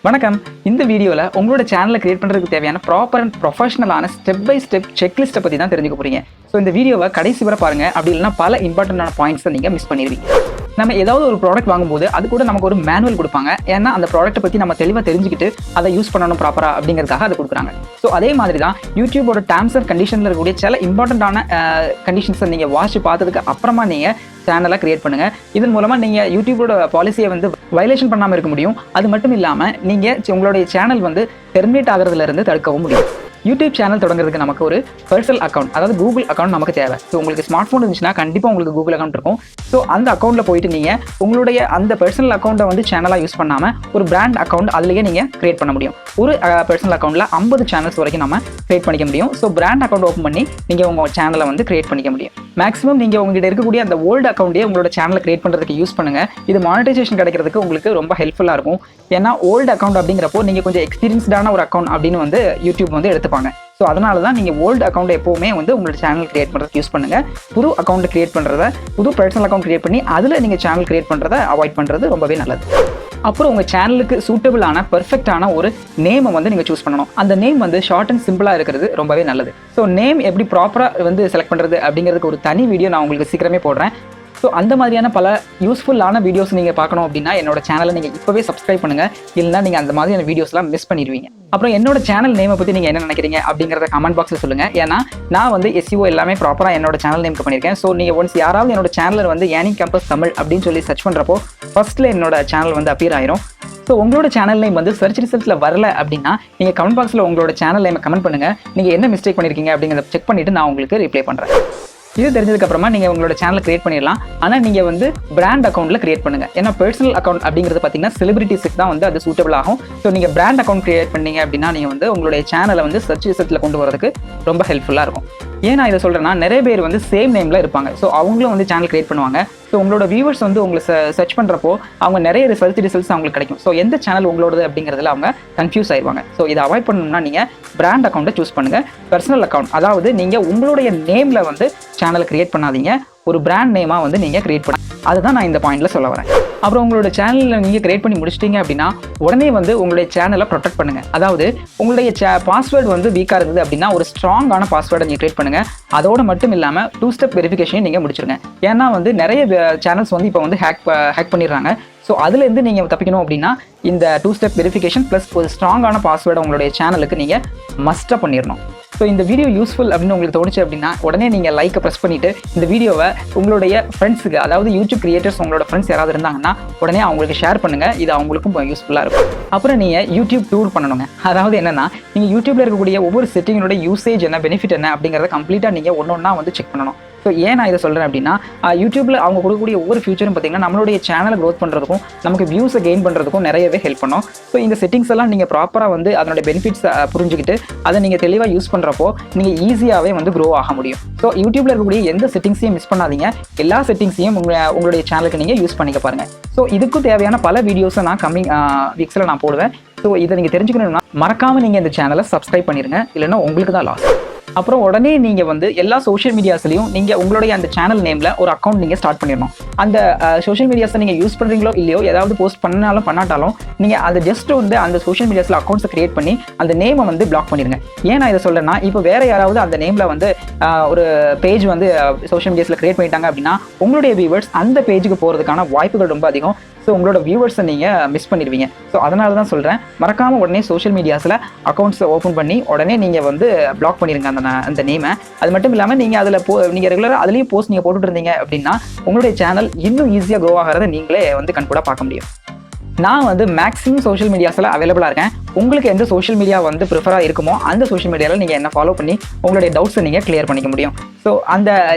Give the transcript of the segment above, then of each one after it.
வணக்கம். இந்த வீடியோவில் உங்களோட சேனலை கிரியேட் பண்ணுறதுக்கு தேவையான ப்ராப்பர் அண்ட் ப்ரொஃபஷனலான ஸ்டெப் பை ஸ்டெப் செக்லிஸ்ட்டை பற்றி தான் தெரிஞ்சுக்க போகிறீங்க. ஸோ இந்த வீடியோவை கடைசி வரை பாருங்கள். அப்படி இல்லைனா பல இம்பார்ட்டண்டான பாயிண்ட்ஸை நீங்கள் மிஸ் பண்ணிடுவீங்க. நம்ம ஏதாவது ஒரு ப்ராடக்ட் வாங்கும்போது அது கூட நமக்கு ஒரு மேனுவல் கொடுப்பாங்க. ஏன்னா அந்த ப்ராடக்ட்டை பற்றி நம்ம தெளிவாக தெரிஞ்சுக்கிட்டு அதை யூஸ் பண்ணணும் ப்ராப்பராக அப்படிங்கிறதுக்காக அதை கொடுக்குறாங்க. ஸோ அதே மாதிரி தான் யூடியூபோட டேர்ம்ஸ் அண்ட் கண்டிஷனில் இருக்கக்கூடிய சில இம்பார்ட்டண்டான கண்டிஷன்ஸை நீங்கள் வாட்சி பார்த்ததுக்கு அப்புறமா நீங்கள் சேனலை கிரியேட் பண்ணுங்கள். இதன் மூலமாக நீங்கள் யூடியூபோட பாலிசியை வந்து வயலேஷன் பண்ணாமல் இருக்க முடியும். அது மட்டும் இல்லாமல் நீங்கள் உங்களுடைய சேனல் வந்து டெர்மினேட் ஆகிறதுலேருந்து தடுக்கவும் முடியும். யூடியூப் சேனல் தொடங்குறதுக்கு நமக்கு ஒரு பர்சனல் அக்கௌண்ட், அதாவது கூகுள் அக்கௌண்ட் நமக்கு தேவை. ஸோ உங்களுக்கு ஸ்மார்ட் ஃபோன் இருந்துச்சுன்னா கண்டிப்பாக உங்களுக்கு கூகுள் அக்கௌண்ட் இருக்கும். ஸோ அந்த அக்கௌண்ட்டில் போயிட்டு நீங்கள் உங்களுடைய அந்த பர்சனல் அக்கௌண்ட்டை வந்து சேனலாக யூஸ் பண்ணாமல் ஒரு பிராண்ட் அக்கௌண்ட் அதுலேயே நீங்கள் கிரியேட் பண்ண முடியும். ஒரு பர்சனல் அக்கௌண்ட்டில் 50 சேனல்ஸ் வரைக்கும் நம்ம கிரியேட் பண்ணிக்க முடியும். ஸோ பிராண்ட் அக்கௌண்ட் ஓப்பன் பண்ணி நீங்கள் உங்கள் சேனலை வந்து கிரியேட் பண்ணிக்க முடியும். மேக்ஸிமம் நீங்கள் உங்கள்கிட்ட இருக்கக்கூடிய அந்த ஓல்டு அக்கௌண்ட்டே உங்களோட சேனலை கிரியேட் பண்ணுறதுக்கு யூஸ் பண்ணுங்கள். இது மானிட்டைசேஷன் கிடைக்கிறதுக்கு உங்களுக்கு ரொம்ப ஹெல்ப்ஃபுல்லாக இருக்கும். ஏன்னா ஓல்டு அக்கௌண்ட் அப்படிங்கிறப்போ நீங்கள் கொஞ்சம் எக்ஸ்பீரியன்ஸ்டான ஒரு அக்கௌண்ட் அப்படின்னு வந்து யூடியூப் வந்து எடுத்துப்பாங்க. ஸோ அதனால தான் நீங்கள் ஓல்டு அக்கௌண்ட் எப்போவுமே வந்து உங்களோட சேனல் கிரியேட் பண்ணுறதுக்கு யூஸ் பண்ணுங்கள். புது அக்கௌண்ட் கிரியேட் பண்ணுறத, புது பர்சனல் அக்கௌண்ட் கிரியேட் பண்ணி அதில் நீங்கள் சேனல் கிரியேட் பண்ணுறதை அவாய்ட் பண்ணுறது ரொம்பவே நல்லது. அப்புறம் உங்கள் சேனலுக்கு சூட்டபிளான பெர்ஃபெக்டான ஒரு நேமை வந்து நீங்கள் சூஸ் பண்ணணும். அந்த நேம் வந்து ஷார்ட் அண்ட் சிம்பிளாக இருக்கிறது ரொம்பவே நல்லது. ஸோ நேம் எப்படி ப்ராப்பராக வந்து செலக்ட் பண்ணுறது அப்படிங்கிறதுக்கு ஒரு தனி வீடியோ நான் உங்களுக்கு சீக்கிரமே போடுறேன். ஸோ அந்த மாதிரியான பல யூஸ்ஃபுல்லான வீடியோஸ் நீங்கள் பார்க்கணும் அப்படின்னா என்னோட சேனலை நீங்கள் இப்போவே சப்ஸ்கிரைப் பண்ணுங்கள். இல்லைனா நீங்கள் அந்த மாதிரியான வீடியோஸ்லாம் மிஸ் பண்ணிடுவீங்க. அப்புறம் என்னோட சேனல் நேமை பற்றி நீங்கள் என்ன நினைக்கிறீங்க அப்படிங்கிறத கமெண்ட் பாக்ஸில் சொல்லுங்கள். ஏன்னா நான் வந்து SEO எல்லாமே ப்ராப்பராக என்னோட சேனல் நேம்க்கு பண்ணியிருக்கேன். ஸோ நீங்கள் ஒன்ஸ் யாராவது என்னோட சேனலில் வந்து ஏர்னிங் கேம்பஸ் தமிழ் அப்படின்னு சொல்லி சர்ச் பண்ணுறப்போ ஃபர்ஸ்ட்டில் என்னோட சேனல் வந்து அப்பியர் ஆயிரும். ஸோ உங்களோட சேனல் நேம் வந்து சர்ச் ரிசல்ட்ஸில் வரல அப்படின்னா நீங்கள் கமெண்ட் பாக்ஸில் உங்களோட சேனல் நேமை கமெண்ட் பண்ணுங்கள். நீங்கள் என்ன மிஸ்டேக் பண்ணியிருக்கீங்க அப்படிங்கிறத செக் பண்ணிவிட்டு நான் உங்களுக்கு ரிப்ளை பண்ணுறேன். இது தெரிஞ்சதுக்கப்புறமா நீங்கள் உங்களோட சேனலை கிரியேட் பண்ணிடலாம். ஆனால் நீங்கள் வந்து பிராண்ட் அக்கௌண்ட்டில் கிரியேட் பண்ணுங்கள். ஏன்னா பர்சனல் அக்கௌண்ட் அப்படிங்கிறது பார்த்தீங்கன்னா செலிபிரிட்டிஸுக்கு தான் வந்து அது சூட்டபிள் ஆகும். ஸோ நீங்கள் பிராண்ட் அக்கௌண்ட் கிரியேட் பண்ணீங்க அப்படின்னா நீங்கள் வந்து உங்களுடைய சேனலை வந்து சர்ச் ரிசல்ட்டில் கொண்டு வரதுக்கு ரொம்ப ஹெல்ப்ஃபுல்லாக இருக்கும். ஏன் நான் இதை சொல்கிறேன்னா நிறைய பேர் வந்து சேம் நேமில் இருப்பாங்க. ஸோ அவங்களும் வந்து சேனல் கிரியேட் பண்ணுவாங்க. ஸோ உங்களோட வியூவர்ஸ் வந்து உங்களை சர்ச் பண்ணுறப்போ அவங்க நிறைய ரிசல்ட்ஸ் அவங்களுக்கு கிடைக்கும். ஸோ எந்த சேனல் உங்களோடது அப்படிங்கிறதுல அவங்க கன்ஃபியூஸ் ஆயிடுவாங்க. ஸோ இதை அவாய்ட் பண்ணணும்னா நீங்கள் பிராண்ட் அக்கௌண்ட்டை சூஸ் பண்ணுங்கள். பர்சனல் அக்கௌண்ட், அதாவது நீங்கள் உங்களுடைய நேமில் வந்து சேனலை கிரியேட் பண்ணாதீங்க, ஒரு பிராண்ட் நேமாக வந்து நீங்கள் கிரியேட் பண்ண. அதுதான் நான் இந்த பாயிண்டில் சொல்ல வரேன். அப்புறம் உங்களோட சேனலில் நீங்கள் கிரியேட் பண்ணி முடிச்சிட்டிங்க அப்படின்னா உடனே வந்து உங்களுடைய சேனலை ப்ரொடெக்ட் பண்ணுங்கள். அதாவது உங்களுடைய பாஸ்வேர்டு வந்து வீக்காக இருந்தது அப்படின்னா ஒரு ஸ்ட்ராங்கான பாஸ்வேர்டை நீங்கள் கிரியேட் பண்ணுங்கள். அதோடு மட்டும் இல்லாமல் 2 ஸ்டெப் வெரிஃபிகேஷன் நீங்கள் முடிச்சிருங்க. ஏன்னா வந்து நிறைய சேனல்ஸ் வந்து இப்போ வந்து ஹேக் பண்ணிடுறாங்க. ஸோ அதுலேருந்து நீங்கள் தப்பிக்கணும் அப்படின்னா இந்த 2 ஸ்டெப் வெரிஃபிகேஷன் ப்ளஸ் ஒரு ஸ்ட்ராங்கான பாஸ்வேர்டை உங்களுடைய சேனலுக்கு நீங்கள் மஸ்ட்டாக பண்ணிடணும். ஸோ இந்த வீடியோ யூஸ்ஃபுல் அப்படின்னு உங்களுக்கு தோணுச்சு அப்படின்னா உடனே நீங்கள் லைக்கை ப்ரெஸ் பண்ணிவிட்டு இந்த வீடியோவை உங்களுடைய ஃப்ரெண்ட்ஸுக்கு, அதாவது யூடியூப் கிரியேட்டர்ஸ் உங்களோட ஃப்ரெண்ட்ஸ் யாராவது இருந்தாங்கன்னா உடனே அவங்களுக்கு ஷேர் பண்ணுங்கள். இது அவங்களுக்கும் யூஸ்ஃபுல்லாக இருக்கும். அப்புறம் நீங்கள் யூடியூப் டூர் பண்ணணுங்க. அதாவது என்னென்னா நீங்கள் யூடியூப்பில் இருக்கக்கூடிய ஒவ்வொரு செட்டிங்கோட யூசேஜ் என்ன, பெனிஃபிட் என்ன அப்படிங்கிறத கம்ப்ளீட்டாக நீங்கள் ஒன்றா வந்து செக் பண்ணணும். ஸோ ஏன் நான் இதை சொல்கிறேன் அப்படின்னா யூடியூப்பில் அவங்க கொடுக்கக்கூடிய ஒவ்வொரு ஃபியூச்சரும் பார்த்தீங்கன்னா நம்மளுடைய சேனலை க்ரோத் பண்ணுறதுக்கும் நமக்கு வியூஸை கெயின் பண்ணுறதுக்கும் நிறையவே ஹெல்ப் பண்ணும். ஸோ இந்த செட்டிங்ஸ் எல்லாம் நீங்கள் ப்ராப்பராக வந்து அதனுடைய பெனிஃபிட்ஸ் புரிஞ்சுக்கிட்டு அதை நீங்கள் தெளிவாக யூஸ் பண்ணுறப்போ நீங்கள் ஈஸியாகவே வந்து க்ரோ ஆக முடியும். ஸோ யூடியூப்பில் இருக்கக்கூடிய எந்த செட்டிங்ஸையும் மிஸ் பண்ணாதீங்க. எல்லா செட்டிங்ஸையும் உங்களுடைய சேனலுக்கு நீங்கள் யூஸ் பண்ணிக்க பாருங்கள். ஸோ இதுக்கும் தேவையான பல வீடியோஸை நான் கம்மிங் வீக்ஸில் நான் போடுவேன். ஸோ இதை நீங்கள் தெரிஞ்சுக்கணும்னா மறக்காமல் நீங்கள் இந்த சேனலை சப்ஸ்கிரைப் பண்ணிடுங்க, இல்லைன்னா உங்களுக்கு தான் லாஸ். அப்புறம் உடனே நீங்கள் வந்து எல்லா சோஷியல் மீடியாஸ்லையும் நீங்கள் உங்களுடைய அந்த சேனல் நேமில் ஒரு அக்கௌண்ட் நீங்கள் ஸ்டார்ட் பண்ணிடணும். அந்த சோஷியல் மீடியாஸை நீங்கள் யூஸ் பண்ணுறீங்களோ இல்லையோ, ஏதாவது போஸ்ட் பண்ணாட்டாலும் நீங்கள் அதை ஜஸ்ட் வந்து அந்த சோஷியல் மீடியாஸில் அக்கௌண்ட்ஸை கிரியேட் பண்ணி அந்த நேமை வந்து பிளாக் பண்ணிடுங்க. ஏன் நான் இதை சொல்கிறேன்னா இப்போ வேறு யாராவது அந்த நேமில் வந்து ஒரு பேஜ் வந்து சோஷியல் மீடியாஸில் கிரியேட் பண்ணிட்டாங்க அப்படின்னா உங்களுடைய வியூவர்ஸ் அந்த பேஜுக்கு போகிறதுக்கான வாய்ப்புகள் ரொம்ப அதிகம். ஸோ உங்களோட வியூவர்ஸை நீங்கள் மிஸ் பண்ணிடுவீங்க. ஸோ அதனால தான் சொல்கிறேன், மறக்காமல் உடனே சோஷியல் மீடியாஸில் அக்கௌண்ட்ஸை ஓப்பன் பண்ணி உடனே நீங்கள் வந்து பிளாக் பண்ணிடுங்க அந்த நேமை. அது மட்டும் இல்லாமல் நீங்கள் அதில் நீங்கள் ரெகுலராக அதுலேயும் போஸ்ட் நீங்கள் போட்டுட்டு இருந்தீங்க அப்படின்னா உங்களுடைய சேனல் இன்னும் ஈஸியாக க்ரோ ஆகிறத நீங்களே வந்து கண்கூட பார்க்க முடியும். நான் வந்து மேக்ஸிமம் சோஷியல் மீடியாஸில் அவைலபிளாக இருக்கேன். உங்களுக்கு எந்த சோஷியல் மீடியா வந்து ப்ரிஃபராக இருக்குமோ அந்த சோஷியல் மீடியாவில் நீங்கள் என்ன ஃபாலோ பண்ணி உங்களுடைய டவுட்ஸை நீங்கள் கிளியர் பண்ணிக்க முடியும். ஸோ அந்த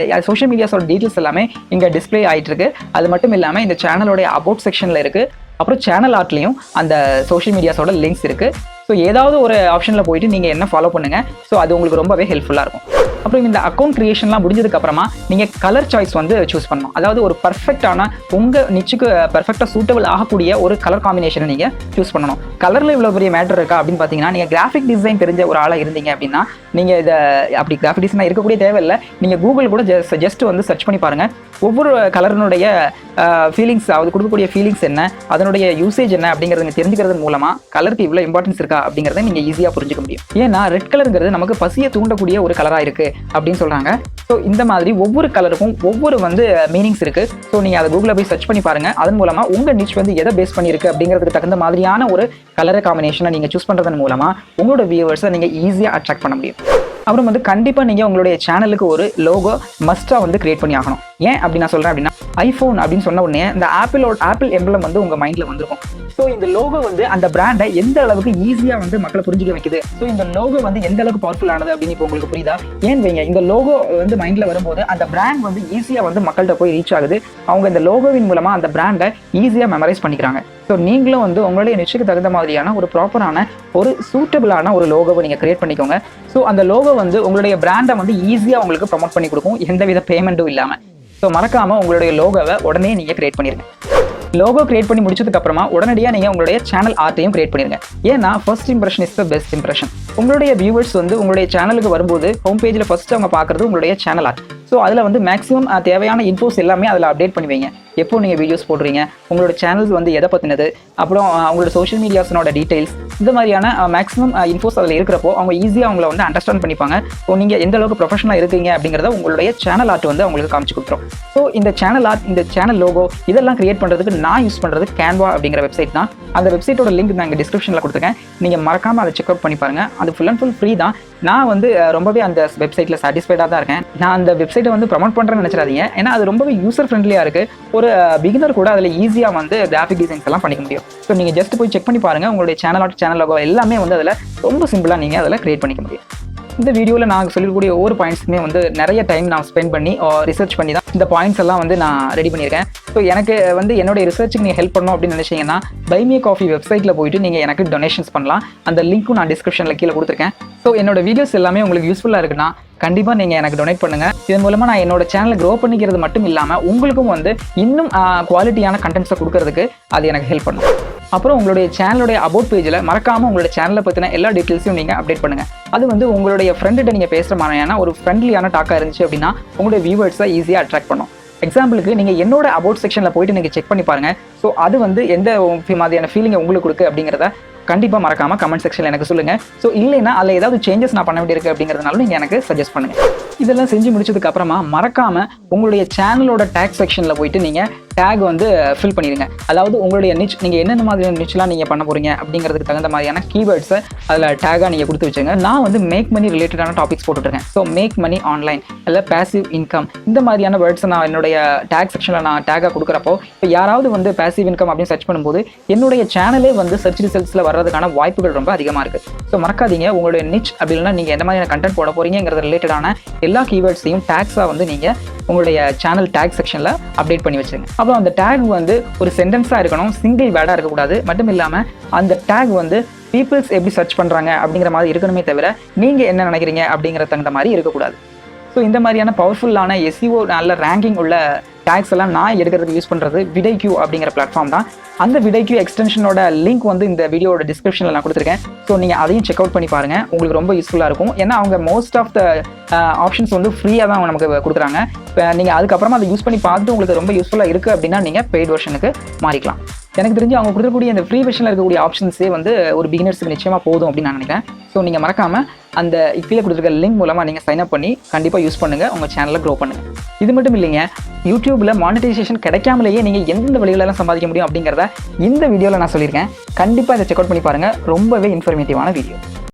சோஷியல் மீடியாஸோட டீட்டெயில்ஸ் எல்லாமே இங்கே டிஸ்பிளே ஆகிட்டு இருக்கு. அது மட்டும் இல்லாமல் இந்த சேனலோடைய அபவுட் செக்ஷனில் இருக்குது. அப்புறம் சேனல் ஆர்ட்லேயும் அந்த சோஷியல் மீடியாஸோட லிங்க்ஸ் இருக்குது. ஸோ ஏதாவது ஒரு ஆப்ஷனில் போயிட்டு நீங்கள் என்ன ஃபாலோ பண்ணுங்கள். ஸோ அது உங்களுக்கு ரொம்பவே ஹெல்ப்ஃபுல்லாக இருக்கும். அப்புறம் இந்த அக்கௌண்ட் கிரியேஷன்லாம் முடிஞ்சதுக்கப்புறமா நீங்கள் கலர் சாய்ஸ் வந்து சூஸ் பண்ணணும். அதாவது ஒரு பர்ஃபெக்டான உங்கள் நிச்சுக்கு பர்ஃபெக்டாக சூட்டபிள் ஆகக்கூடிய ஒரு கலர் காம்பினேஷனை நீங்கள் சூஸ் பண்ணணும். கலரில் இவ்வளோ பெரிய மேட்டர் இருக்கா அப்படின்னு பார்த்தீங்கன்னா நீங்கள் கிராஃபிக் டிசைன் தெரிஞ்ச ஒரு ஆளாக இருந்தீங்க அப்படின்னா நீங்கள் இதை அப்படி கிராஃபிக் டிசைனாக இருக்கக்கூடிய தேவையில்லை. நீங்கள் கூகுள் கூட ஜஸ்ட் வந்து சர்ச் பண்ணி பாருங்கள். ஒவ்வொரு கலரினுடைய ஃபீலிங்ஸ், அது கொடுக்கக்கூடிய ஃபீலிங்ஸ் என்ன, அதனுடைய யூசேஜ் என்ன அப்படிங்கிறத நீங்கள் தெரிஞ்சுக்கிறது மூலமாக கலருக்கு இவ்வளோ இம்பார்ட்டன்ஸ் இருக்கா அப்படிங்கிறத நீங்கள் ஈஸியாக புரிஞ்சுக்க முடியும். ஏன்னா ரெட் கலருங்கிறது நமக்கு பசியை தூண்டக்கூடிய ஒரு கலராக இருக்குது அப்படின்னு சொல்கிறாங்க. ஸோ இந்த மாதிரி ஒவ்வொரு கலருக்கும் ஒவ்வொரு மீனிங்ஸ் இருக்குது. ஸோ நீங்கள் அதை கூகுளில் போய் சர்ச் பண்ணி பாருங்கள். அதன் மூலமாக உங்கள் நிச் எதை பேஸ் பண்ணியிருக்கு அப்படிங்கிறதுக்கு தகுந்த மாதிரியான ஒரு கலர் காம்பினேஷனை நீங்கள் சூஸ் பண்ணுறதன் மூலமாக உங்களோட வியூவர்ஸை நீங்கள் ஈஸியாக அட்ராக்ட் பண்ண முடியும். அப்புறம் கண்டிப்பாக நீங்கள் உங்களுடைய சேனலுக்கு ஒரு லோகோ மஸ்ட்டாக கிரியேட் பண்ணி ஆகணும். ஏன் அப்படி நான் சொல்கிறேன் அப்படின்னா, ஐஃபோன் அப்படின்னு சொன்ன உடனே இந்த ஆப்பிள் எம்பளம் உங்கள் மைண்டில் வந்திருக்கும். ஸோ இந்த லோகோ அந்த பிராண்டை எந்த அளவுக்கு ஈஸியாக மக்களை புரிஞ்சுக்க வைக்குது, ஸோ இந்த லோகோ எந்த அளவுக்கு பவர்ஃபுல்லானது அப்படின்னு இப்போ உங்களுக்கு புரியுதா? ஏன் வைங்க, இந்த லோகோ மைண்டில் வரும்போது அந்த பிராண்ட் ஈஸியாக மக்கள்கிட்ட போய் ரீச் ஆகுது. அவங்க இந்த லோகோவின் மூலமாக அந்த பிராண்டை ஈஸியாக மெமரைஸ் பண்ணிக்கிறாங்க. ஸோ நீங்களும் உங்களுடைய நிச்சயத்துக்கு தகுந்த மாதிரியான ஒரு ப்ராப்பரான ஒரு சூட்டபிளான ஒரு லோகோவை நீங்கள் கிரியேட் பண்ணிக்கோங்க. ஸோ அந்த லோகோ உங்களுடைய பிராண்டை ஈஸியாக உங்களுக்கு ப்ரமோட் பண்ணி கொடுக்கும், எந்தவித பேமெண்ட்டும் இல்லாமல். ஸோ மறக்காமல் உங்களுடைய லோகோவை உடனே நீங்கள் கிரியேட் பண்ணிடுங்க. லோகோ கிரியேட் பண்ணி முடிச்சதுக்கு அப்புறமா உடனடியாக நீங்கள் உங்களுடைய சேனல் ஆர்ட்டையும் கிரியேட் பண்ணிருங்க. ஏன்னா first impression is the best impression. உங்களுடைய வியூவர்ஸ் உங்களுடைய சேனலுக்கு வரும்போது ஹோம் பேஜில் ஃபர்ஸ்ட் அவங்க பார்க்குறது உங்களுடைய சேனல் ஆர்ட். ஸோ அதில் மேக்ஸிமம் தேவையான இன்ஃபோஸ் எல்லாமே அதில் அப்டேட் பண்ணி வைங்க. எப்போ நீங்கள் வீடியோஸ் போடுறீங்க, உங்களோட சேனல்ஸ் எதை பற்றினது, அப்புறம் உங்களோட சோஷியல் மீடியாஸனோட டீட்டெயில்ஸ், இந்த மாதிரியான மேக்ஸிமம் இன்ஃபோஸ் அதில் இருக்கிறப்போ அவங்க ஈஸியாக அவங்கள அண்டர்ஸ்டாண்ட் பண்ணிப்பாங்க. ஸோ நீங்கள் எந்த அளவுக்கு ப்ரொஃபஷனலாக இருக்கீங்க அப்படிங்கிறத உங்களுடைய சேனல் ஆர்ட் அவங்களுக்கு காமிச்சு கொடுத்துரும். ஸோ இந்த சேனல் ஆர்ட், இந்த சேனல் லோகோ இதெல்லாம் கிரியேட் பண்ணுறதுக்கு நான் யூஸ் பண்ணுறது கேன்வா அப்படிங்கிற வெப்சைட் தான். அந்த வெப்சைட்டோட லிங்க் நான் இங்கே டிஸ்கிரிப்ஷனில் கொடுத்துருக்கேன். நீங்கள் மறக்காமல் அதை செக் அவுட் பண்ணி பாருங்கள். அது ஃபுல் அண்ட் ஃபுல் ஃப்ரீ தான். நான் ரொம்பவே அந்த வெப்சைட்டில் சாட்டிஸ்ஃபைடாக தான் இருக்கேன். நான் அந்த வெப்சைட்டை ப்ரமோட் பண்ணுறேன்னு நினச்சிடாதீங்க. ஏன்னா அது ரொம்பவே யூசர் ஃப்ரெண்ட்லியாக இருக்குது. ஒரு பிகினர் கூட அதில் ஈஸியாக கிராஃபிக் டிசைன்ஸ் எல்லாம் பண்ணிக்க முடியும். ஸோ நீங்கள் ஜஸ்ட் போய் செக் பண்ணி பாருங்கள். உங்களுடைய சேனல் ஆர்ட், சேனல் லோகோ எல்லாமே அதில் ரொம்ப சிம்பிளாக நீங்கள் அதில் கிரியேட் பண்ணிக்க முடியும். இந்த வீடியோவில் நான் சொல்லக்கூடிய ஒவ்வொரு பாயிண்ட்ஸுமே நிறைய டைம் நான் ஸ்பெண்ட் பண்ணி ரிசர்ச் பண்ணி தான் இந்த பாயிண்ட்ஸ் எல்லாம் நான் ரெடி பண்ணியிருக்கேன். ஸோ எனக்கு என்னுடைய ரிசர்ச்சுக்கு நீங்கள் ஹெல்ப் பண்ணணும் அப்படின்னு நினச்சிங்கன்னா பை மீ காஃபி வெப்சைட்டில் போயிட்டு நீங்கள் எனக்கு டொனேஷன்ஸ் பண்ணலாம். அந்த லிங்க்கும் நான் டிஸ்கிரிப்ஷனில் கீழே கொடுத்துருக்கேன். ஸோ என்னோட வீடியோஸ் எல்லாமே உங்களுக்கு யூஸ்ஃபுல்லாக இருக்குன்னா கண்டிப்பாக நீங்கள் எனக்கு டொனேட் பண்ணுங்கள். இதன் மூலமாக நான் என்னோட சேனலை க்ரோ பண்ணிக்கிறது மட்டும் இல்லாமல் உங்களுக்கும் இன்னும் குவாலிட்டியான கண்டென்ட்ஸை கொடுக்கறதுக்கு அது எனக்கு ஹெல்ப் பண்ணும். அப்புறம் உங்களுடைய சேனலுடைய அபவுட் பேஜில் மறக்காமல் உங்களுடைய சேனலை பற்றின எல்லா டீட்டெயில்ஸையும் நீங்கள் அப்டேட் பண்ணுங்கள். அது உங்களுடைய ஃப்ரெண்ட்கிட்ட நீங்கள் பேசுகிற மாதிரியான ஒரு ஃப்ரெண்ட்லியான டாக்காக இருந்துச்சு அப்படின்னா உங்களுடைய வியூவர்ஸை ஈஸியாக அட்ராக்ட் பண்ணும். எக்ஸாம்பிளுக்கு நீங்கள் என்னோட அபவுட் செக்ஷனில் போயிட்டு நீங்கள் செக் பண்ணி பாருங்கள். ஸோ அது எந்த மாதிரியான ஃபீலிங்கை உங்களுக்கு கொடுக்கு அப்படிங்கிறத கண்டிப்பாக மறக்காமல் கமெண்ட் செக்ஷனில் எனக்கு சொல்லுங்கள். ஸோ இல்லைன்னா அதில் ஏதாவது சேஞ்சஸ் நான் பண்ண வேண்டியிருக்கு அப்படிங்கிறதுனால நீங்கள் எனக்கு சஜஸ்ட் பண்ணுங்கள். இதெல்லாம் செஞ்சு முடிச்சதுக்கு அப்புறமா மறக்காமல் உங்களுடைய சேனலோட டேக் செக்ஷனில் போயிட்டு நீங்கள் டேக் ஃபில் பண்ணிடுங்க. அதாவது உங்களுடைய நிச், நீங்கள் என்னென்ன மாதிரியான நிச்லாம் நீங்கள் பண்ண போகிறீங்க அப்படிங்கிறதுக்கு தகுந்த மாதிரியான கீவேர்ட்ஸை அதில் டேகாக நீங்கள் கொடுத்து வச்சுங்க. நான் மேக் மணி ரிலேட்டடான டாபிக்ஸ் போட்டுருக்கேன். ஸோ மேக் மணி ஆன்லைன் இல்லை பேசிவ் இன்கம், இந்த மாதிரியான வேர்ட்ஸை நான் என்னுடைய டேக் செக்ஷனில் நான் டேகாக கொடுக்குறப்போ இப்போ யாராவது பேசிவ் இன்கம் அப்படின்னு சர்ச் பண்ணும்போது என்னுடைய சேனலே சர்ச் ரிசல்ட்ஸில் வர்றதுக்கான வாய்ப்புகள் ரொம்ப அதிகமாக இருக்குது. ஸோ மறக்காதீங்க, உங்களுடைய நிச் அப்படி இல்லைன்னா நீங்கள் எந்த மாதிரியான கண்டென்ட் போட போகிறீங்கிறது ரிலேட்டடான எல்லா கீவேர்ட்ஸையும் டேக்ஸாக நீங்கள் உங்களுடைய சேனல் டேக் செக்ஷனில் அப்டேட் பண்ணி வச்சுருங்க. அப்புறம் அந்த டேக் ஒரு சென்டென்ஸாக இருக்கணும், சிங்கிள் வேர்டாக இருக்கக்கூடாது. மட்டும் இல்லாமல் அந்த டேக் பீப்புள்ஸ் எப்படி சர்ச் பண்ணுறாங்க அப்படிங்கிற மாதிரி இருக்கணுமே தவிர நீங்கள் என்ன நினைக்கிறீங்க அப்படிங்கிற தகுந்த மாதிரி இருக்கக்கூடாது. ஸோ இந்த மாதிரியான பவர்ஃபுல்லான எஸ்இஓ நல்ல ரேங்கிங் உள்ள டேக்ஸ் எல்லாம் நான் எடுக்கிறதுக்கு யூஸ் பண்ணுறது விடைக்யூ அப்படிங்கிற பிளாட்ஃபார்ம் தான். அந்த விடைக்யூ எக்ஸ்டென்ஷனோட லிங்க் இந்த வீடியோட டிஸ்கிரிப்ஷனில் நான் கொடுத்துருக்கேன். ஸோ நீங்கள் அதையும் செக் அவுட் பண்ணி பாருங்கள். உங்களுக்கு ரொம்ப யூஸ்ஃபுல்லாக இருக்கும். ஏன்னா அவங்க மோஸ்ட் ஆஃப் த ஆப்ஷன்ஸ் ஃப்ரீயாக தான் நமக்கு கொடுக்குறாங்க. இப்போ நீங்கள் அதுக்கப்புறமா அதை யூஸ் பண்ணி பார்த்துட்டு உங்களுக்கு ரொம்ப யூஸ்ஃபுல்லாக இருக்குது அப்படின்னா நீங்கள் பெய்ட் வெர்ஷனுக்கு மாறிக்கலாம். எனக்கு தெரிஞ்சு அவங்க கொடுக்கக்கூடிய இந்த ஃப்ரீ வெர்ஷனில் இருக்கக்கூடிய ஆப்ஷன்ஸே ஒரு பிகினர்ஸுக்கு நிச்சயமாக போதும் அப்படின்னு நான் நினைக்கிறேன். ஸோ நீங்கள் மறக்காமல் அந்த கீழே கொடுத்துருக்க லிங்க் மூலமாக நீங்கள் சைன் அப் பண்ணி கண்டிப்பாக யூஸ் பண்ணுங்கள், உங்கள் சேனலை க்ரோ பண்ணுங்கள். இது மட்டும் இல்லைங்க, யூடியூப்பில் மானிட்டைசேஷன் கிடைக்காமலேயே நீங்கள் எந்தெந்த வழிகளெல்லாம் சம்பாதிக்க முடியும் அப்படிங்கிறத இந்த வீடியோவில் நான் சொல்லியிருக்கேன். கண்டிப்பாக இதை செக் அவுட் பண்ணி பாருங்கள். ரொம்பவே இன்ஃபர்மேட்டிவான வீடியோ.